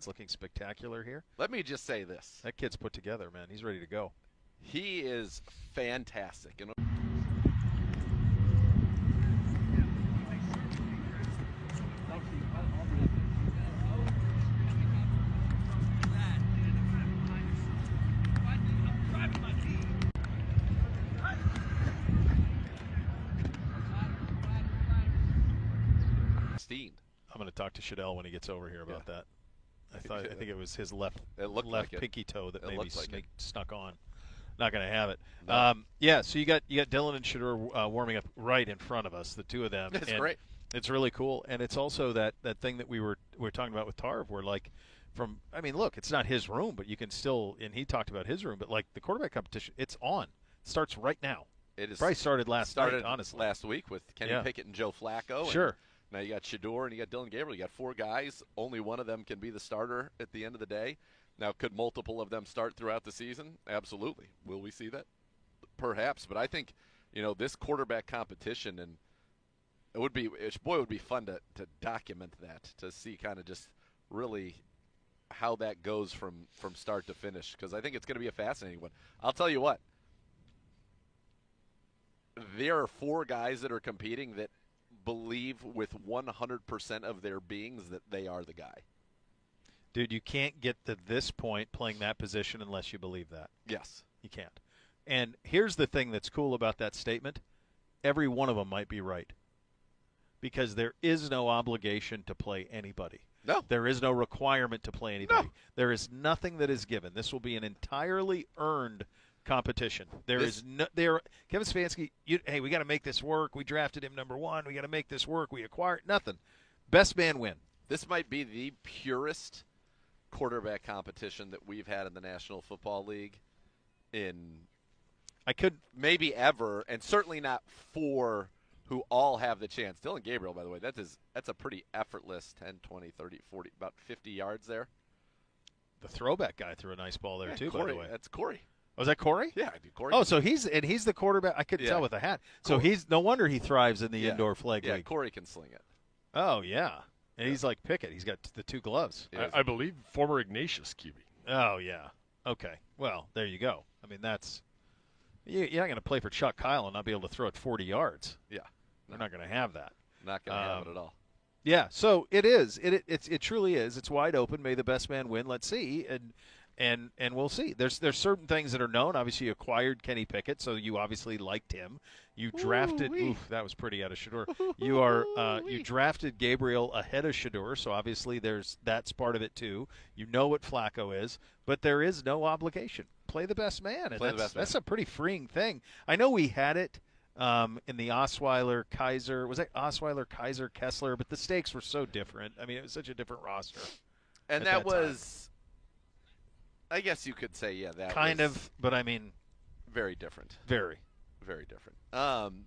Looking spectacular here. Let me just say this. That kid's put together, man. He's ready to go. He is fantastic. I'm going to talk to Shadeur when he gets over here about that. I think it was his left pinky toe that maybe snuck on. Not going to have it. No. Yeah, so you got Dylan and Shadeur warming up right in front of us, the two of them. It's great. It's really cool, and it's also that thing that we were talking about with Tarv, where like I mean, look, it's not his room, but you can still, and he talked about his room, but like the quarterback competition, it's on. It starts right now. It is. Probably started last night, honestly. Last week with Kenny Pickett and Joe Flacco. Sure. And now you got Shadeur and you got Dylan Gabriel. You got 4 guys. Only one of them can be the starter at the end of the day. Now, could multiple of them start throughout the season? Absolutely. Will we see that? Perhaps. But I think, this quarterback competition, and it would be fun to document that, to see kind of just really how that goes from start to finish, because I think it's going to be a fascinating one. I'll tell you what. There are 4 guys that are competing that believe with 100% of their beings that they are the guy. Dude, you can't get to this point playing that position unless you believe that. Yes. You can't. And here's the thing that's cool about that statement. Every one of them might be right. Because there is no obligation to play anybody. No. There is no requirement to play anybody. No. There is nothing that is given. This will be an entirely earned competition. Kevin Stefanski, hey, we got to make this work. We drafted him number 1. We got to make this work. We acquired nothing. Best man win. This might be the purest quarterback competition that we've had in the National Football League maybe ever, and certainly not 4 who all have the chance. Dylan Gabriel, by the way, that's a pretty effortless 10, 20, 30, 40, about 50 yards there. The throwback guy threw a nice ball there, too, Corey, by the way. That's Corey. Was that Corey? Yeah, Corey. Oh, so he's the quarterback. I couldn't tell with the hat. So he's no wonder he thrives in the indoor flag league. Yeah, Corey can sling it. Oh, yeah. And he's like Pickett. He's got the 2 gloves. I believe former Ignatius QB. Oh, yeah. Okay. Well, there you go. I mean, you're not going to play for Chuck Kyle and not be able to throw it 40 yards. Yeah. We're not going to have that. Not going to have it at all. Yeah, so it is. It truly is. It's wide open. May the best man win. Let's see, and we'll see. There's certain things that are known. Obviously, you acquired Kenny Pickett, so you obviously liked him. You drafted. Oof, that was pretty out of Shadur. You drafted Gabriel ahead of Shadur, so obviously that's part of it too. You know what Flacco is, but there is no obligation. Play the best man. And that's a pretty freeing thing. I know we had it. In the Osweiler, Kaiser, was that Osweiler, Kaiser, Kessler? But the stakes were so different. I mean, it was such a different roster. And that was, I guess you could say, that kind of, but I mean, very different. Very, very different.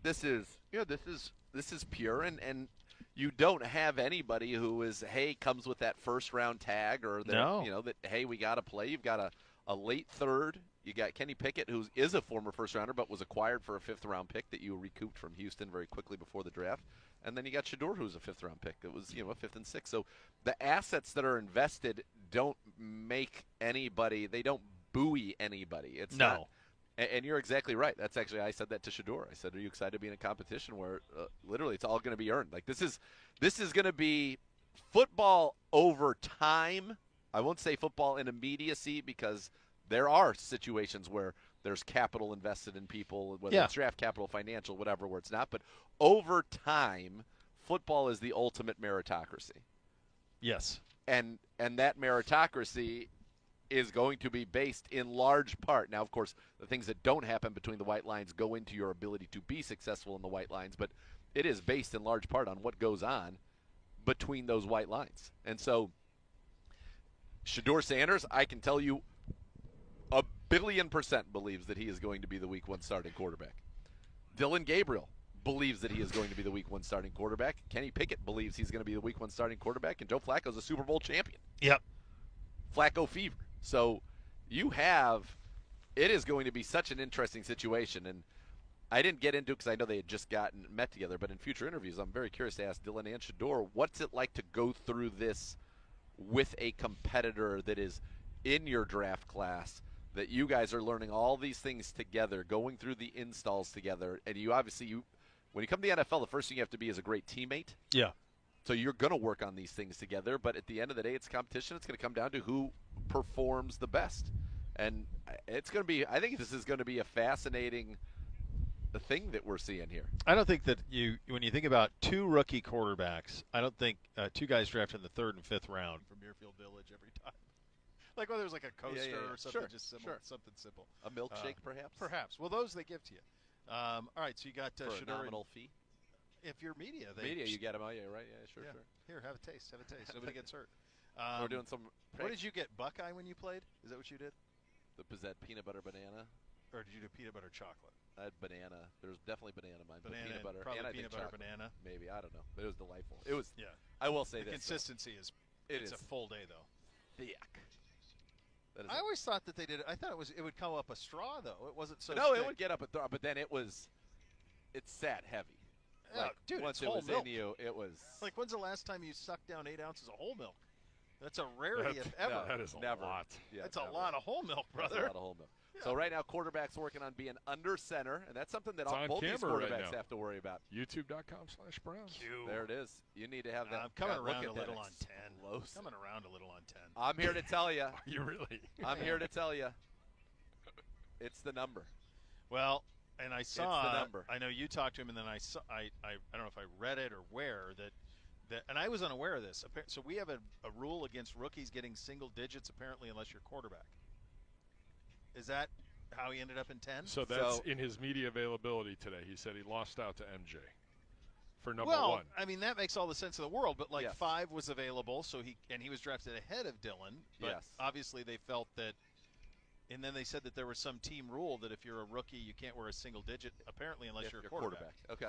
This is pure, and you don't have anybody who comes with that first round tag or that hey, we got to play. You've got a late third. You got Kenny Pickett, who is a former first-rounder but was acquired for a 5th-round pick that you recouped from Houston very quickly before the draft. And then you got Shadur, who's a 5th-round pick. It was, a 5th and 6th. So the assets that are invested don't make anybody – they don't buoy anybody. It's not. And you're exactly right. That's actually – I said that to Shadur. I said, are you excited to be in a competition where literally it's all going to be earned? Like this is going to be football over time. I won't say football in immediacy because – there are situations where there's capital invested in people, whether it's draft capital, financial, whatever, where it's not. But over time, football is the ultimate meritocracy. Yes. And that meritocracy is going to be based in large part. Now, of course, the things that don't happen between the white lines go into your ability to be successful in the white lines, but it is based in large part on what goes on between those white lines. And so Shadeur Sanders, I can tell you, 1,000,000,000% believes that he is going to be the Week 1 starting quarterback. Dylan Gabriel believes that he is going to be the Week 1 starting quarterback. Kenny Pickett believes he's going to be the Week 1 starting quarterback. And Joe Flacco's a Super Bowl champion. Yep. Flacco fever. So it is going to be such an interesting situation. And I didn't get into it because I know they had just met together. But in future interviews, I'm very curious to ask Dylan and Shadeur, what's it like to go through this with a competitor that is in your draft class, that you guys are learning all these things together, going through the installs together, and you obviously when you come to the NFL, the first thing you have to be is a great teammate. Yeah. So you're going to work on these things together, but at the end of the day, it's competition. It's going to come down to who performs the best, and it's going to be. I think this is going to be a fascinating thing that we're seeing here. I don't think that when you think about 2 rookie quarterbacks, I don't think 2 guys drafted in the 3rd and 5th round from Muirfield Village every time. Like whether it was like a coaster or something, just simple, something simple. A milkshake, perhaps? Perhaps. Well, those they give to you. All right, so you got for a nominal fee. If you're media, you get them. Oh, yeah, right. Yeah, sure. Here, have a taste. Nobody gets hurt. We're doing some. What did you get, Buckeye, when you played? Is that what you did? The Pizzette peanut butter banana. Or did you do peanut butter chocolate? I had banana. There's definitely banana in mine. Banana, peanut butter, probably and peanut I think butter chocolate. banana. Maybe, I don't know. But it was delightful. It was. Yeah. I will say the this. Consistency is. It's a full day though. Thick. I always thought that they did. I thought it would come up a straw though. It wasn't so. No, thick. it would get up a straw, but then it sat heavy. Yeah, dude, once it's it was whole milk. in you, it was like, when's the last time you sucked down 8 ounces of whole milk? That's a rarity if ever. That is never. a lot. Yeah, that's never. a lot of whole milk, brother. That's a lot of whole milk. Yeah. So right now, quarterback's working on being under center, and that's something that both these quarterbacks have to worry about. YouTube.com/Browns. There it is. You need to have that. I'm coming around a little on 10. Coming around a little on 10. I'm here to tell you. Are you really? I'm here to tell you. It's the number. Well, and I saw. It's the number. I know you talked to him, and then I saw. I don't know if I read it or where that. And I was unaware of this. So we have a rule against rookies getting single digits, apparently, unless you're quarterback. Is that how he ended up in 10? So that's in his media availability today. He said he lost out to MJ for number well, 1. I mean, that makes all the sense in the world. But, yes. 5 was available, so he was drafted ahead of Dylan. But yes. obviously they felt that – and then they said that there was some team rule that if you're a rookie, you can't wear a single digit, apparently, unless you're a quarterback. Okay.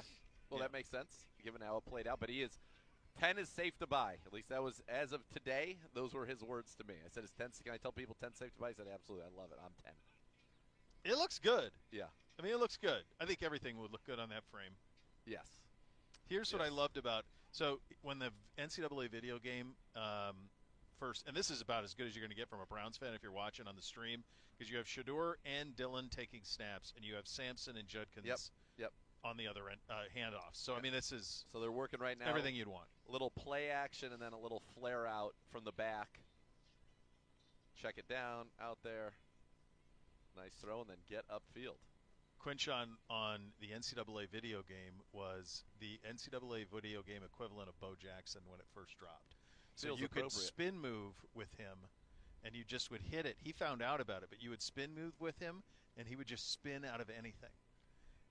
Well, that makes sense, given how it played out. But he is – 10 is safe to buy. At least that was, as of today, those were his words to me. I said, can I tell people 10 safe to buy? He said, absolutely. I love it. I'm 10. It looks good. Yeah. I mean, it looks good. I think everything would look good on that frame. Yes. Here's what I loved about – so when the NCAA video game first – and this is about as good as you're going to get from a Browns fan if you're watching on the stream, because you have Shadeur and Dylan taking snaps, and you have Sampson and Judkins Yep. on the other end, handoffs. So, I mean, this is – So they're working right now. Everything you'd want. A little play action and then a little flare out from the back. Check it down, out there. Nice throw, and then get upfield. Quinchon on the NCAA video game was the NCAA video game equivalent of Bo Jackson when it first dropped. So Feels you appropriate. could spin move with him, and you just would hit it. He found out about it, but you would spin move with him, and he would just spin out of anything.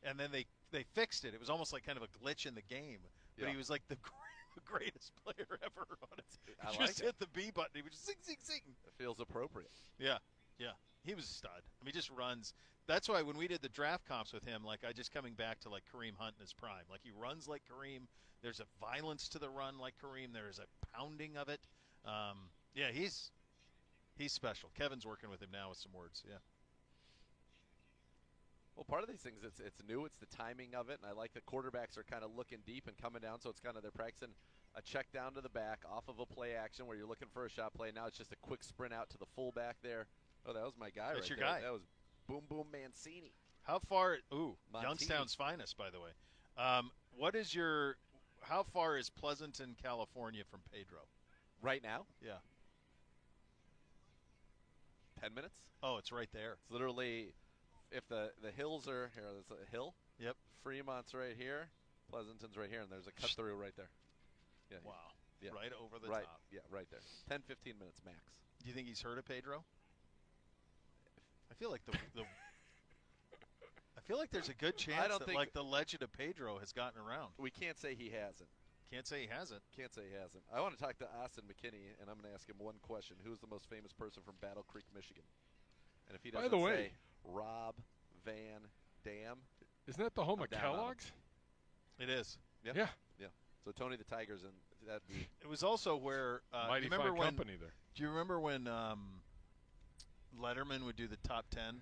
And then they fixed it. It was almost like kind of a glitch in the game, but he was like the greatest player ever on it. I just like hit the B button. He would just zing, zing, zing. It feels appropriate. Yeah. He was a stud. I mean, he just runs. That's why when we did the draft comps with him, like, I just coming back to, like, Kareem Hunt in his prime. Like, he runs like Kareem. There's a violence to the run like Kareem. There's a pounding of it. Yeah, he's special. Kevin's working with him now with some words. Yeah. Well, part of these things, it's new. It's the timing of it, and I like that quarterbacks are kind of looking deep and coming down, so it's kind of they're practicing a check down to the back off of a play action where you're looking for a shot play. Now it's just a quick sprint out to the fullback there. Oh, that was my guy That's right your there. guy. That was Boom Boom Mancini. How far – Montini. Youngstown's finest, by the way. What is your – how far is Pleasanton, California from Pedro? Right now? Yeah. 10 minutes? Oh, it's right there. It's literally – if the hills are – here, there's a hill. Yep. Fremont's right here. Pleasanton's right here, and there's a cut-through right there. Yeah. Wow. Yeah. Right over the right. top. Yeah, right there. 10, 15 minutes max. Do you think he's heard of Pedro? I feel like I feel like there's a good chance that like the legend of Pedro has gotten around. We can't say he hasn't. Can't say he hasn't. Can't say he hasn't. I want to talk to Austin McKinney, and I'm going to ask him one question. Who's the most famous person from Battle Creek, Michigan? And if he doesn't say Rob Van Dam. Isn't that the home of Kellogg's? It is. Yep. Yeah. Yeah. So Tony the Tigers, and that'd be. It was also where. Mighty do you remember fine when, company there. Do you remember when Letterman would do the top 10?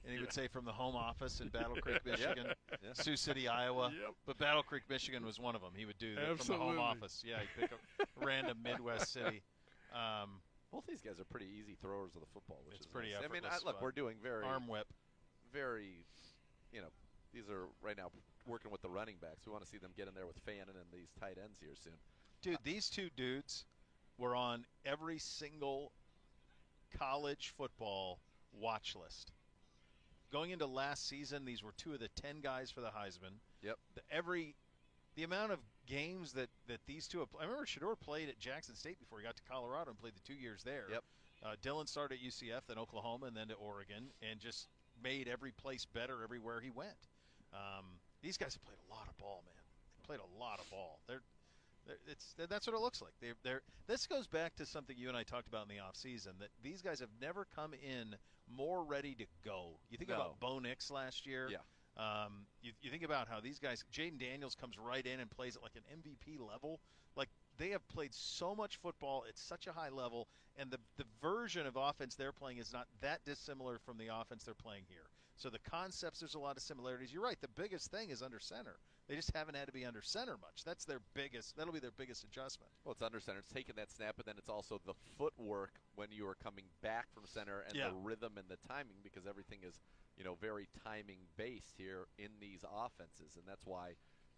And he would say from the home office in Battle Creek, Michigan, Sioux City, Iowa. Yep. But Battle Creek, Michigan was one of them. He would do that from the home office. Yeah, he'd pick a random Midwest city. Both these guys are pretty easy throwers of the football, which it's is pretty nice. effortless. I mean, look, we're doing very arm whip. Very, these are right now working with the running backs. We want to see them get in there with Fannin and these tight ends here soon. Dude, these two dudes were on every single college football watch list. Going into last season, these were two of the 10 guys for the Heisman. Yep. The amount of games that these two have – I remember Shadur played at Jackson State before he got to Colorado and played the 2 years there. Yep. Dylan started at UCF, then Oklahoma, and then to Oregon, and just made every place better everywhere he went. These guys have played a lot of ball, man. They played a lot of ball. They're That's what it looks like. This goes back to something you and I talked about in the offseason, that these guys have never come in more ready to go. You think about Bo Nix last year. Yeah. You think about how these guys, Jaden Daniels comes right in and plays at like an MVP level. Like, they have played so much football at such a high level, and the version of offense they're playing is not that dissimilar from the offense they're playing here. So the concepts, there's a lot of similarities. You're right. The biggest thing is under center. They just haven't had to be under center much. That'll be their biggest adjustment. Well, it's under center. It's taking that snap, but then it's also the footwork when you are coming back from center and the rhythm and the timing, because everything is, very timing based here in these offenses, and that's why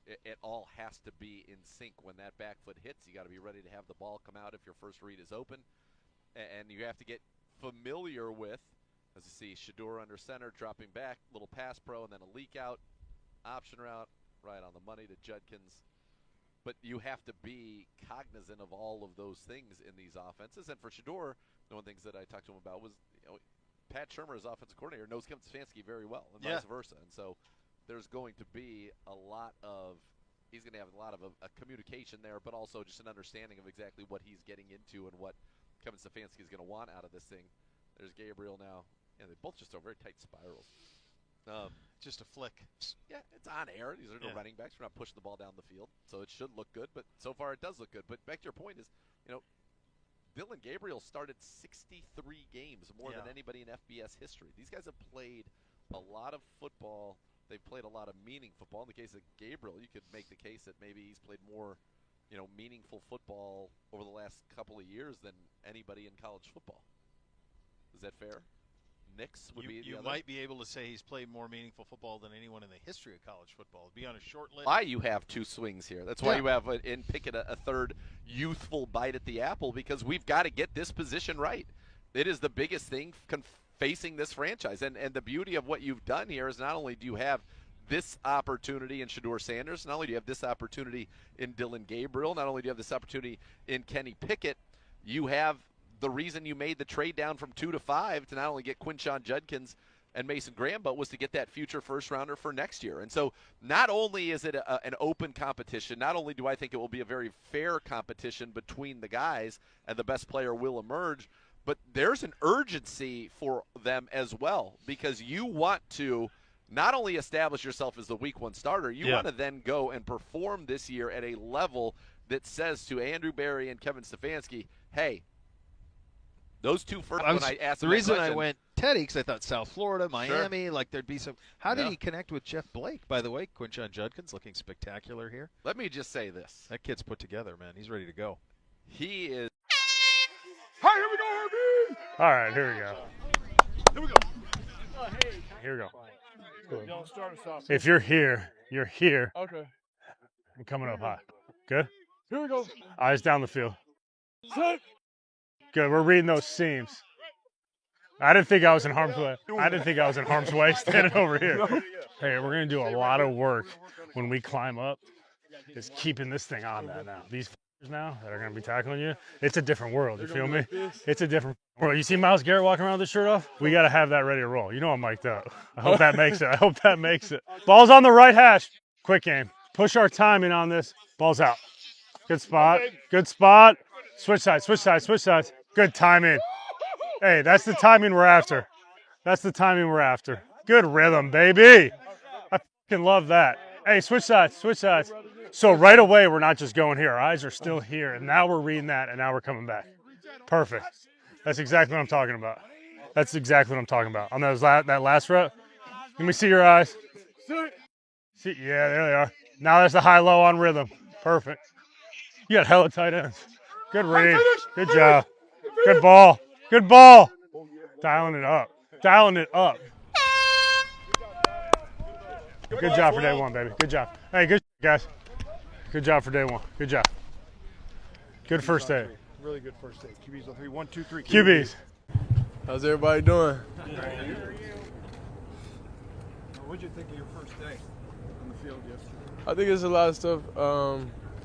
it all has to be in sync. When that back foot hits, you got to be ready to have the ball come out if your first read is open, and you have to get familiar with, as you see, Shadur under center, dropping back, little pass pro, and then a leak out, option route, right on the money to Judkins. But you have to be cognizant of all of those things in these offenses. And for Shadeur, one of the things that I talked to him about was, Pat Shurmur, as offensive coordinator, knows Kevin Stefanski very well, and vice versa. And so there's going to be he's going to have a lot of a communication there, but also just an understanding of exactly what he's getting into and what Kevin Stefanski is going to want out of this thing. There's Gabriel now. And they both just are very tight spirals. Just a flick. Yeah, it's on air. These are no running backs. We're not pushing the ball down the field, so it should look good. But so far, it does look good. But back to your point is, Dillon Gabriel started 63 games, more than anybody in FBS history. These guys have played a lot of football. They've played a lot of meaning football. In the case of Gabriel, you could make the case that maybe he's played more, meaningful football over the last couple of years than anybody in college football. Is that fair? Nix would be the other. Might be able to say he's played more meaningful football than anyone in the history of college football. It'd be on a short list. Why you have two swings here. That's why you have in Pickett a third youthful bite at the apple, because we've got to get this position right. It is the biggest thing facing this franchise. And the beauty of what you've done here is not only do you have this opportunity in Shadeur Sanders, not only do you have this opportunity in Dillon Gabriel, not only do you have this opportunity in Kenny Pickett, you have the reason you made the trade down from 2 to 5 to not only get Quinshon Judkins and Mason Graham, but was to get that future first-rounder for next year. And so not only is it an open competition, not only do I think it will be a very fair competition between the guys and the best player will emerge, but there's an urgency for them as well, because you want to not only establish yourself as the week 1 starter, you want to then go and perform this year at a level that says to Andrew Berry and Kevin Stefanski, hey, those two first. The reason I went Teddy, because I thought South Florida, Miami, like there'd be some. How did he connect with Jeff Blake? By the way, Quinshon Judkins looking spectacular here. Let me just say this: that kid's put together, man. He's ready to go. He is. Hi, here we go, Herbie. All right, here we go. Here we go. Here we go. Cool. Don't start us off. If you're here, you're here. Okay. I'm coming up high. Good. Here we go. Eyes down the field. Set. Good. We're reading those seams. I didn't think I was in harm's way standing over here. Hey, we're going to do a lot of work when we climb up, is keeping this thing on that now. These now that are going to be tackling you, it's a different world. You feel me? It's a different world. You see Myles Garrett walking around with his shirt off? We got to have that ready to roll. You know I'm mic'd up. I hope that makes it. Ball's on the right hash. Quick game. Push our timing on this. Ball's out. Good spot. Good spot. Switch sides, switch sides, switch sides. Good timing. Hey, that's the timing we're after. That's the timing we're after. Good rhythm, baby. I fucking love that. Hey, switch sides, switch sides. So right away, we're not just going here. Our eyes are still here, and now we're reading that, and now we're coming back. Perfect. That's exactly what I'm talking about. That's exactly what I'm talking about. On that last rep, let me see your eyes. See, yeah, there they are. Now that's the high-low on rhythm. Perfect. You got hella tight ends. Good read. Good job. Good ball. Good ball. Dialing it up. Dialing it up. Good job for day 1, baby. Good job. Hey, good guys. Good job for day 1. Good job. Good first day. Really good first day. QBs on 3. 1, 2, 3. QBs. How's everybody doing? What did you think of your first day on the field yesterday? I think there's a lot of stuff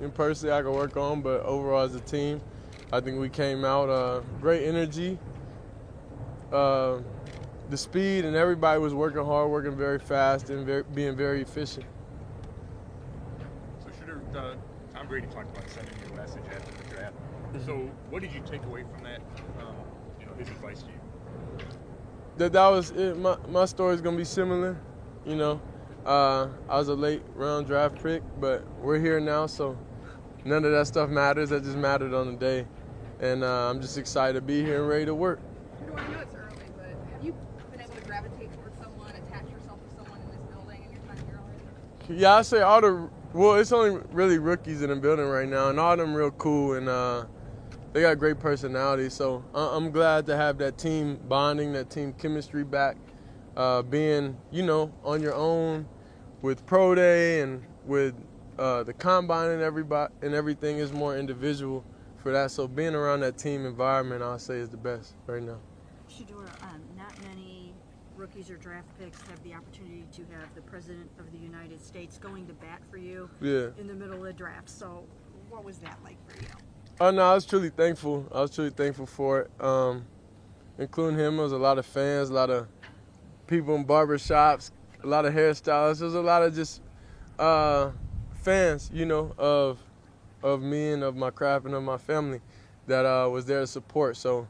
in personally I can work on, but overall as a team, I think we came out great energy. The speed, and everybody was working hard, working very fast, and being very efficient. So Shadeur, how Tom Brady talked about sending you a message after the draft. So what did you take away from that? His advice to you. That was it. My story is gonna be similar. I was a late round draft pick, but we're here now, so none of that stuff matters. That just mattered on the day, and I'm just excited to be here and ready to work. I know it's early, but have you been able to gravitate towards someone, attach yourself to someone in this building in your time here already? Yeah, I say it's only really rookies in the building right now, and all of them real cool, and they got great personalities. So I'm glad to have that team bonding, that team chemistry back, being, on your own with Pro Day and with the combine and everything is more individual for that. So being around that team environment, I'll say, is the best right now. Shadeur, not many rookies or draft picks have the opportunity to have the President of the United States going to bat for you in the middle of the draft. So what was that like for you? Oh, no, I was truly thankful. For it, including him. There was a lot of fans, a lot of people in barber shops, a lot of hairstylists. There was a lot of just fans, of me and of my craft and of my family that was there to support. So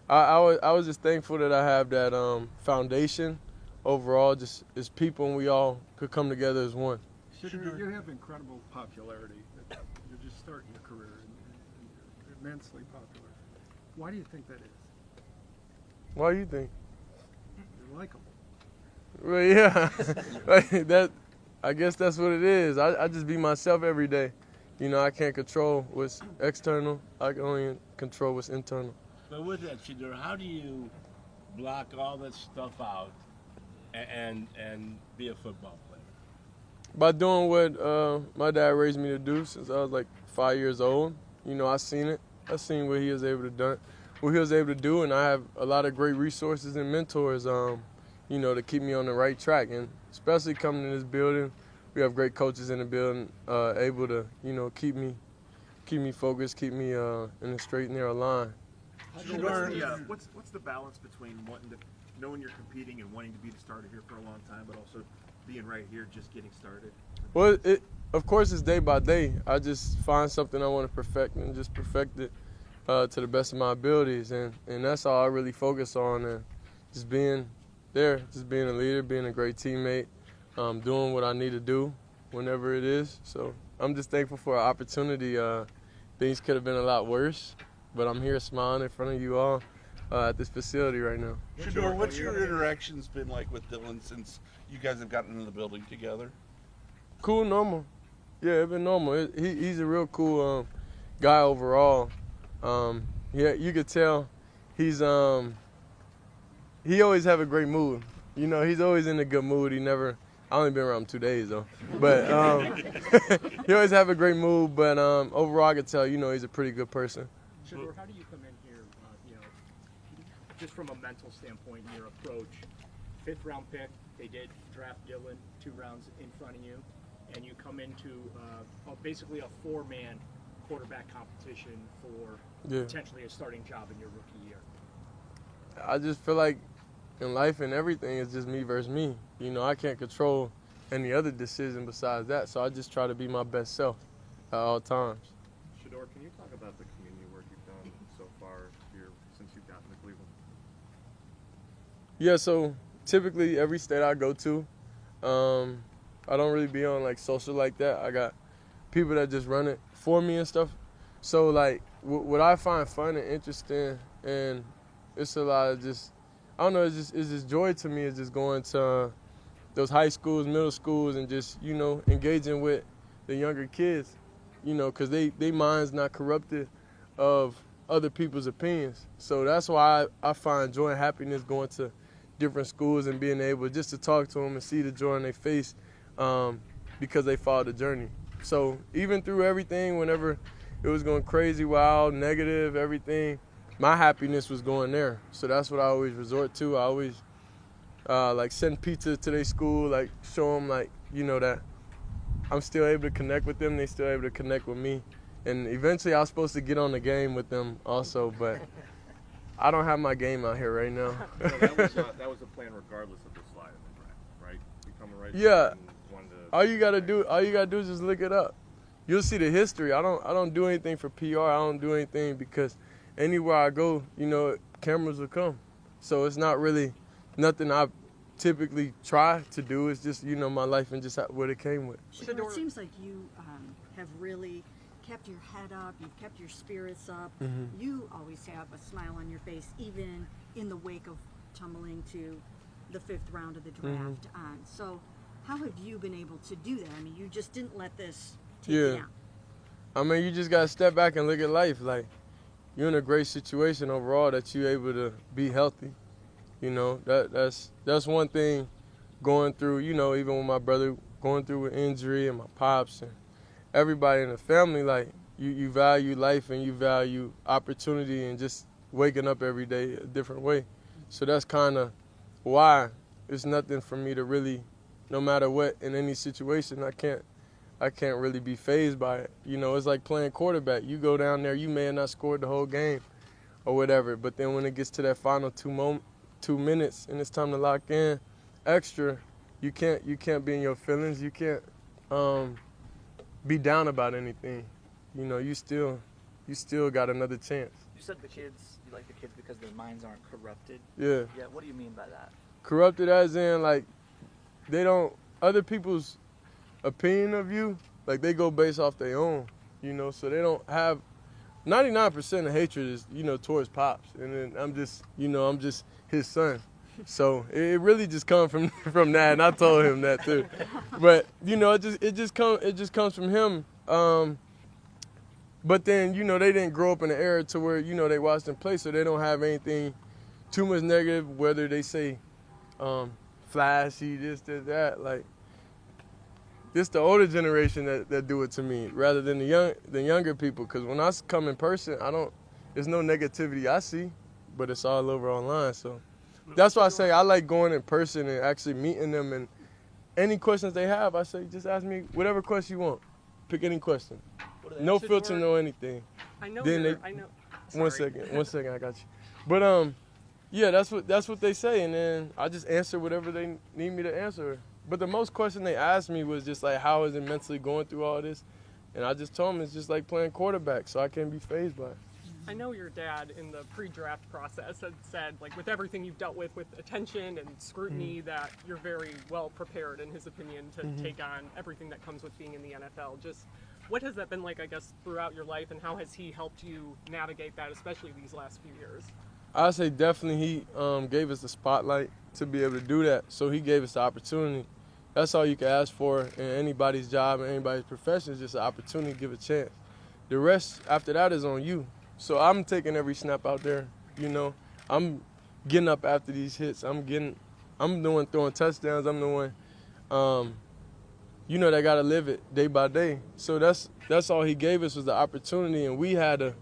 I was just thankful that I have that foundation overall, just as people, and we all could come together as one. Shadur, you have incredible popularity. You're just starting your career, and you're immensely popular. Why do you think that is? Why do you think? You're likable. Well, yeah, that. I guess that's what it is. I just be myself every day. I can't control what's external. I can only control what's internal. But with that, Shadur, how do you block all that stuff out and be a football player? By doing what my dad raised me to do since I was like 5 years old. I seen it. I seen what he was able to do, and I have a lot of great resources and mentors, to keep me on the right track. And especially coming to this building, we have great coaches in the building, able to, keep me focused, keep me in a straight and narrow line. What's the balance between knowing you're competing and wanting to be the starter here for a long time, but also being right here, just getting started? Well, of course, it's day by day. I just find something I want to perfect and just perfect it to the best of my abilities, and that's all I really focus on, and just being there, just being a leader, being a great teammate, doing what I need to do whenever it is. So I'm just thankful for an opportunity. Things could have been a lot worse, but I'm here smiling in front of you all at this facility right now. Shadeur, what's your interactions been like with Dylan since you guys have gotten into the building together? Cool, normal. Yeah, it's been normal. He's a real cool guy overall. Yeah, you could tell he's he always have a great mood. He's always in a good mood. I only been around him 2 days though, but he always have a great mood. But overall, I could tell he's a pretty good person. Shadur, how do you come in here? Just from a mental standpoint, your approach. 5th round pick, they did draft Dylan 2 rounds in front of you, and you come into basically a 4-man quarterback competition for potentially a starting job in your rookie year. I just feel like in life and everything, it's just me versus me. I can't control any other decision besides that, so I just try to be my best self at all times. Shadeur, can you talk about the community work you've done so far here since you've gotten to Cleveland? Yeah, so typically every state I go to, I don't really be on like social like that. I got people that just run it for me and stuff. So like what I find fun and interesting, and it's a lot of just, I don't know, it's just joy to me. It's just going to those high schools, middle schools, and just, engaging with the younger kids, because they mind's not corrupted of other people's opinions. So that's why I find joy and happiness going to different schools and being able just to talk to them and see the joy on their face because they followed the journey. So even through everything, whenever it was going crazy, wild, negative, everything, my happiness was going there. So that's what I always resort to. I always send pizza to their school, show them that I'm still able to connect with them. They still able to connect with me. And eventually I was supposed to get on the game with them also, but I don't have my game out here right now. So that was the plan regardless of the slide in the draft, right? Become a right. Yeah. All you gotta do is just look it up. you'll see the history. I don't do anything for PR. I don't do anything because anywhere I go, cameras will come. So it's not really nothing I typically try to do. It's just, my life and just what it came with. Shadeur, it seems like you have really kept your head up, you've kept your spirits up. Mm-hmm. You always have a smile on your face, even in the wake of tumbling to the 5th round of the draft. Mm-hmm. So how have you been able to do that? I mean, you just didn't let this take you down. I mean, you just got to step back and look at life. Like, you're in a great situation overall that you're able to be healthy. That's one thing going through, even with my brother going through an injury and my pops and everybody in the family, like, you value life and you value opportunity and just waking up every day a different way. So that's kind of why it's nothing for me to really, no matter what, in any situation, I can't really be fazed by it. It's like playing quarterback. You go down there, you may have not scored the whole game or whatever, but then when it gets to that final 2 minutes and it's time to lock in extra, you can't be in your feelings. You can't be down about anything. You still got another chance. You said you like the kids because their minds aren't corrupted. Yeah. Yeah. What do you mean by that? Corrupted as in, like, other people's opinion of you, like, they go based off their own, so they don't have 99% of hatred is, towards Pops. And then I'm just his son. So it really just comes from that, and I told him that too. But, it just comes from him. But then, they didn't grow up in an era to where, they watched him play, so they don't have anything too much negative, whether they say flashy, this, that. Like, this the older generation that do it to me rather than the younger people. Because when I come in person, there's no negativity I see, but it's all over online. So that's why I say I like going in person and actually meeting them. And any questions they have, I say, just ask me whatever question you want. Pick any question. No filter, no anything. I know. I know. One second, I got you. But yeah, that's what they say, and then I just answer whatever they need me to answer. But the most question they asked me was just like, how is it mentally going through all this? And I just told them it's just like playing quarterback, so I can't be fazed by it. I know your dad in the pre-draft process had said, like, with everything you've dealt with attention and scrutiny, that you're very well prepared, in his opinion, to take on everything that comes with being in the NFL. Just what has that been like, I guess, throughout your life, and how has he helped you navigate that, especially these last few years? I say definitely he gave us the spotlight to be able to do that, so he gave us the opportunity. That's all you can ask for in anybody's job and anybody's profession, is just an opportunity to give a chance. The rest after that is on you. So I'm taking every snap out there, I'm getting up after these hits. I'm throwing touchdowns. I'm the one, that got to live it day by day. So that's all he gave us was the opportunity, and we had to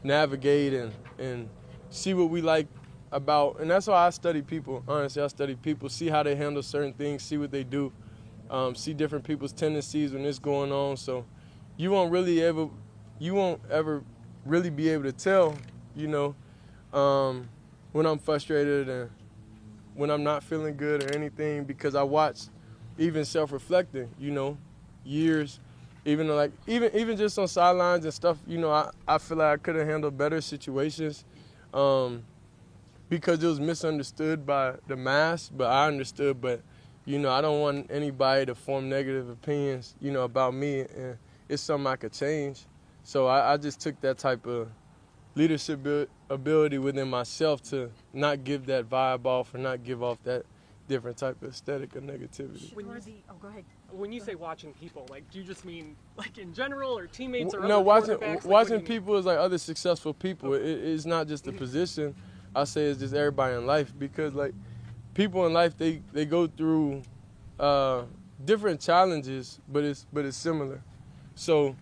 navigate and see what we like about. And that's why I study people. Honestly, I study people, see how they handle certain things, see what they do, see different people's tendencies when it's going on. So you won't ever really be able to tell, when I'm frustrated and when I'm not feeling good or anything, because I watch even self-reflecting, years, even just on sidelines and stuff, I feel like I could have handled better situations because it was misunderstood by the mass, but I understood. But, I don't want anybody to form negative opinions, about me, and it's something I could change. So I just took that type of leadership ability within myself to not give that vibe off or not give off that different type of aesthetic of negativity. Go ahead. When you say watching people, like, do you just mean like in general or teammates or no, other quarterbacks? Watching people is like other successful people. Okay. It's not just the position. I say it's just everybody in life, because like people in life they go through different challenges, but it's similar. So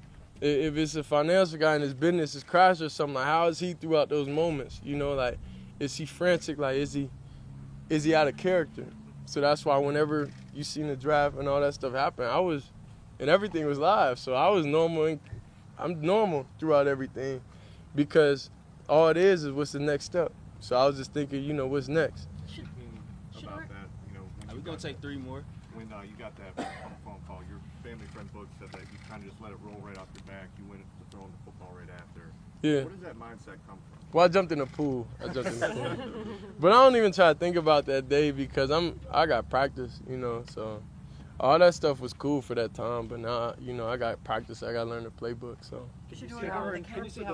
if it's a financial guy and his business is crashed or something, like, how is he throughout those moments? Like, is he frantic? Like, is he out of character? So that's why whenever you seen the draft and all that stuff happen, and everything was live. So I was normal, and I'm normal throughout everything, because all it is what's the next step. So I was just thinking, what's next? About that, Are we gonna take 3 more? when you got that phone call, your family friend Book said that you kind of just let it roll right off your back. You went to throwing the football right after. Yeah. Where does that mindset come from? Well, I jumped in the pool. But I don't even try to think about that day because I got practice, you know, so all that stuff was cool for that time. But now, you know, I got practice. I got to learn the playbook. So. Can you see how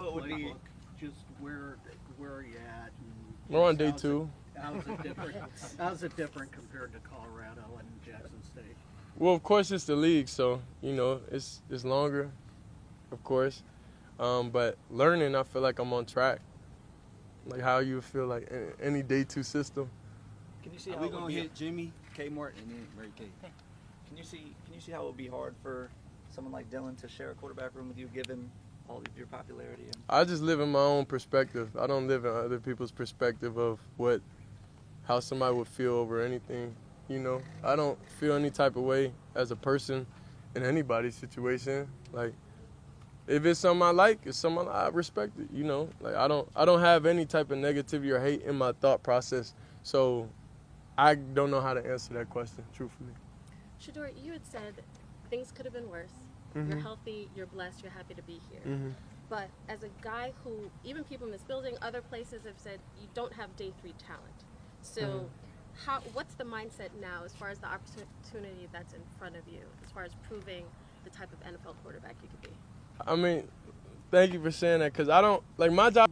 it would be? Just where are you at? We're on day 2. How's it different compared to Colorado and Jackson State? Well, of course, it's the league, so you know it's longer, of course. But learning, I feel like I'm on track. Like how you feel like any day 2 system. Can you see how we gonna hit Jimmy, K. Martin, and then Mary Kay? Can you see how it would be hard for someone like Dylan to share a quarterback room with you, given all of your popularity? I just live in my own perspective. I don't live in other people's perspective of how somebody would feel over anything. You know, I don't feel any type of way as a person in anybody's situation. Like, if it's something I like, it's something I respect it. You know, like I don't have any type of negativity or hate in my thought process. So, I don't know how to answer that question truthfully. Shadur, you had said things could have been worse. Mm-hmm. You're healthy, you're blessed, you're happy to be here. Mm-hmm. But as a guy who, even people in this building, other places have said you don't have day 3 talent. So what's the mindset now as far as the opportunity that's in front of you, as far as proving the type of NFL quarterback you could be? I mean, thank you for saying that, because I don't, like my job.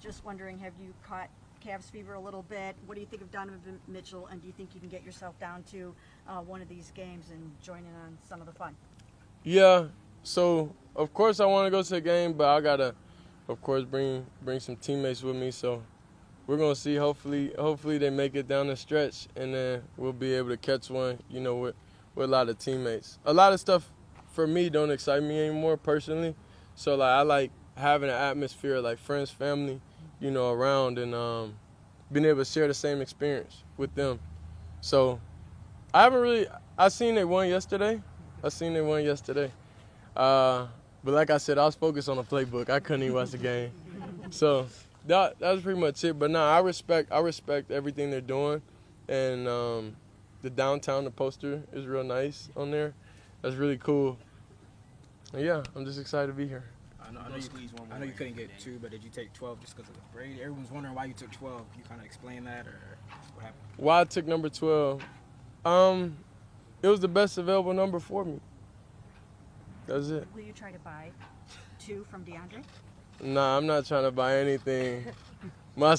Just wondering, have you caught Cavs fever a little bit? What do you think of Donovan Mitchell, and do you think you can get yourself down to one of these games and join in on some of the fun? Yeah, so of course I want to go to the game, but I gotta, of course, bring some teammates with me. So we're gonna see. Hopefully they make it down the stretch, and then we'll be able to catch one. You know, with a lot of teammates. A lot of stuff for me don't excite me anymore personally. So like I like having an atmosphere like friends, family, you know, around, and being able to share the same experience with them. So I seen they won yesterday. But like I said, I was focused on the playbook. I couldn't even watch the game. So that was pretty much it. But no, I respect everything they're doing. And the downtown, the poster is real nice on there. That's really cool. And yeah, I'm just excited to be here. I know you couldn't get 2, but did you take 12 just because of the grade? Everyone's wondering why you took 12. Can you kind of explain that, or what happened? Why I took number 12? It was the best available number for me. That's it. Will you try to buy 2 from DeAndre? Nah, I'm not trying to buy anything.